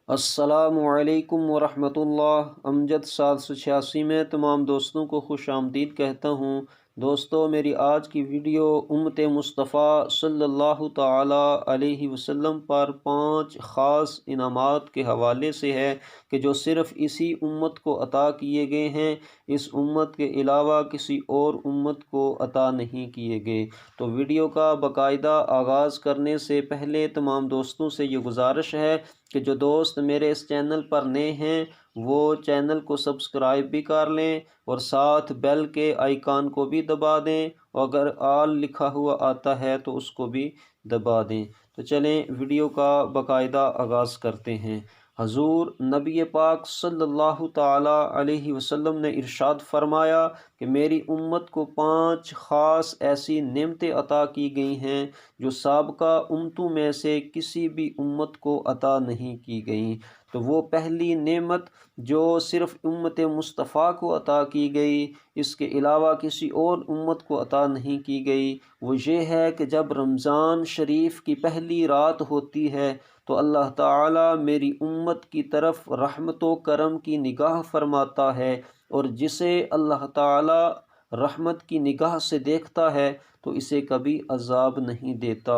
السلام علیکم ورحمۃ اللہ۔ امجد 786 میں تمام دوستوں کو خوش آمدید کہتا ہوں۔ دوستو، میری آج کی ویڈیو امت مصطفیٰ صلی اللہ تعالیٰ علیہ وسلم پر 5 خاص انعامات کے حوالے سے ہے کہ جو صرف اسی امت کو عطا کیے گئے ہیں، اس امت کے علاوہ کسی اور امت کو عطا نہیں کیے گئے۔ تو ویڈیو کا باقاعدہ آغاز کرنے سے پہلے تمام دوستوں سے یہ گزارش ہے کہ جو دوست میرے اس چینل پر نئے ہیں وہ چینل کو سبسکرائب بھی کر لیں اور ساتھ بیل کے آئیکن کو بھی دبا دیں، اور اگر آل لکھا ہوا آتا ہے تو اس کو بھی دبا دیں۔ تو چلیں ویڈیو کا باقاعدہ آغاز کرتے ہیں۔ حضور نبی پاک صلی اللہ تعالیٰ علیہ وسلم نے ارشاد فرمایا کہ میری امت کو 5 خاص ایسی نعمتیں عطا کی گئی ہیں جو سابقہ امتوں میں سے کسی بھی امت کو عطا نہیں کی گئیں۔ تو وہ پہلی نعمت جو صرف امت مصطفیٰ کو عطا کی گئی، اس کے علاوہ کسی اور امت کو عطا نہیں کی گئی، وہ یہ ہے کہ جب رمضان شریف کی پہلی رات ہوتی ہے تو اللہ تعالیٰ میری امت کی طرف رحمت و کرم کی نگاہ فرماتا ہے، اور جسے اللہ تعالیٰ رحمت کی نگاہ سے دیکھتا ہے تو اسے کبھی عذاب نہیں دیتا۔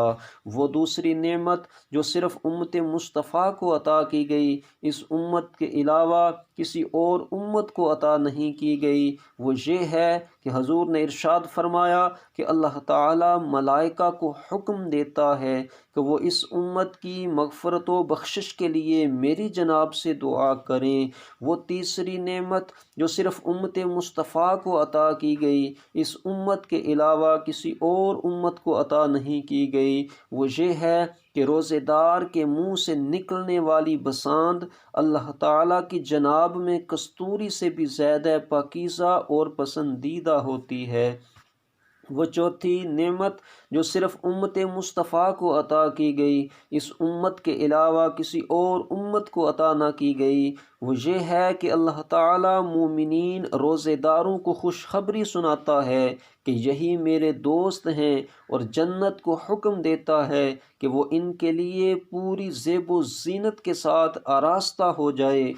وہ دوسری نعمت جو صرف امت مصطفیٰ کو عطا کی گئی، اس امت کے علاوہ کسی اور امت کو عطا نہیں کی گئی، وہ یہ ہے کہ حضور نے ارشاد فرمایا کہ اللہ تعالیٰ ملائکہ کو حکم دیتا ہے کہ وہ اس امت کی مغفرت و بخشش کے لیے میری جناب سے دعا کریں۔ وہ تیسری نعمت جو صرف امت مصطفیٰ کو عطا کی گئی، اس امت کے علاوہ کسی اور امت کو عطا نہیں کی گئی، وہ یہ ہے کہ روزے دار کے منہ سے نکلنے والی بساند اللہ تعالیٰ کی جناب میں کستوری سے بھی زیادہ پاکیزہ اور پسندیدہ ہوتی ہے۔ وہ چوتھی نعمت جو صرف امت مصطفیٰ کو عطا کی گئی، اس امت کے علاوہ کسی اور امت کو عطا نہ کی گئی، وہ یہ ہے کہ اللہ تعالیٰ مومنین روزے داروں کو خوشخبری سناتا ہے کہ یہی میرے دوست ہیں، اور جنت کو حکم دیتا ہے کہ وہ ان کے لیے پوری زیب و زینت کے ساتھ آراستہ ہو جائے۔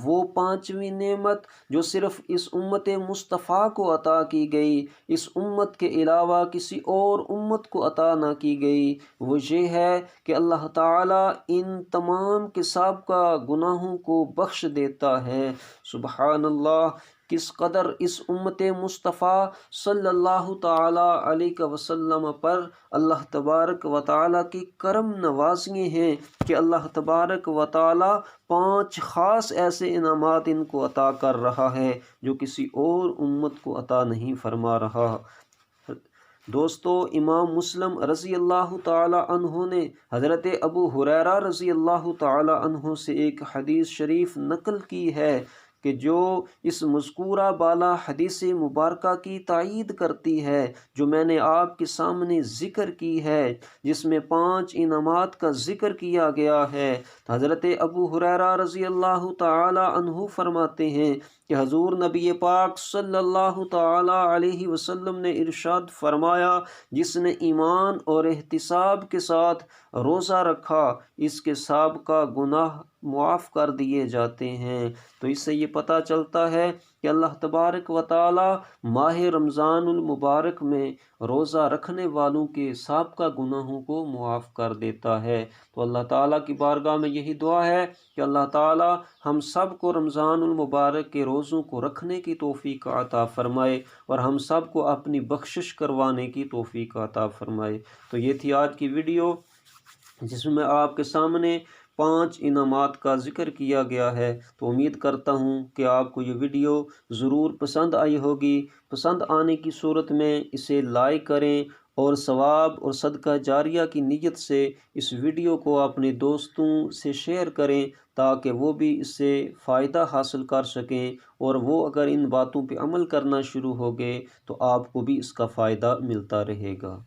وہ پانچویں نعمت جو صرف اس امت مصطفیٰ کو عطا کی گئی، اس امت کے علاوہ کسی اور امت کو عطا نہ کی گئی، وہ یہ ہے کہ اللہ تعالیٰ ان تمام کے سابقہ گناہوں کو بخش دیتا ہے۔ سبحان اللہ! کس قدر اس امت مصطفیٰ صلی اللہ تعالیٰ علیہ وسلم پر اللہ تبارک و تعالیٰ کی کرم نوازیاں ہیں کہ اللہ تبارک و تعالیٰ 5 خاص ایسے انعامات ان کو عطا کر رہا ہے جو کسی اور امت کو عطا نہیں فرما رہا۔ دوستو، امام مسلم رضی اللہ تعالی عنہ نے حضرت ابو ہریرہ رضی اللہ تعالی عنہ سے ایک حدیث شریف نقل کی ہے کہ جو اس مذکورہ بالا حدیث مبارکہ کی تائید کرتی ہے جو میں نے آپ کے سامنے ذکر کی ہے، جس میں 5 انعامات کا ذکر کیا گیا ہے۔ حضرت ابو ہریرہ رضی اللہ تعالی عنہ فرماتے ہیں کہ حضور نبی پاک صلی اللہ تعالی علیہ وسلم نے ارشاد فرمایا، جس نے ایمان اور احتساب کے ساتھ روزہ رکھا، اس کے سابقہ گناہ معاف کر دیے جاتے ہیں۔ تو اس سے یہ پتہ چلتا ہے کہ اللہ تبارک و تعالی ماہ رمضان المبارک میں روزہ رکھنے والوں کے سابقہ گناہوں کو معاف کر دیتا ہے۔ تو اللہ تعالیٰ کی بارگاہ میں یہی دعا ہے کہ اللہ تعالیٰ ہم سب کو رمضان المبارک کے روزوں کو رکھنے کی توفیق عطا فرمائے، اور ہم سب کو اپنی بخشش کروانے کی توفیق عطا فرمائے۔ تو یہ تھی آج کی ویڈیو جس میں آپ کے سامنے 5 انعامات کا ذکر کیا گیا ہے۔ تو امید کرتا ہوں کہ آپ کو یہ ویڈیو ضرور پسند آئی ہوگی۔ پسند آنے کی صورت میں اسے لائک کریں، اور ثواب اور صدقہ جاریہ کی نیت سے اس ویڈیو کو اپنے دوستوں سے شیئر کریں تاکہ وہ بھی اس سے فائدہ حاصل کر سکیں، اور وہ اگر ان باتوں پہ عمل کرنا شروع ہو گئے تو آپ کو بھی اس کا فائدہ ملتا رہے گا۔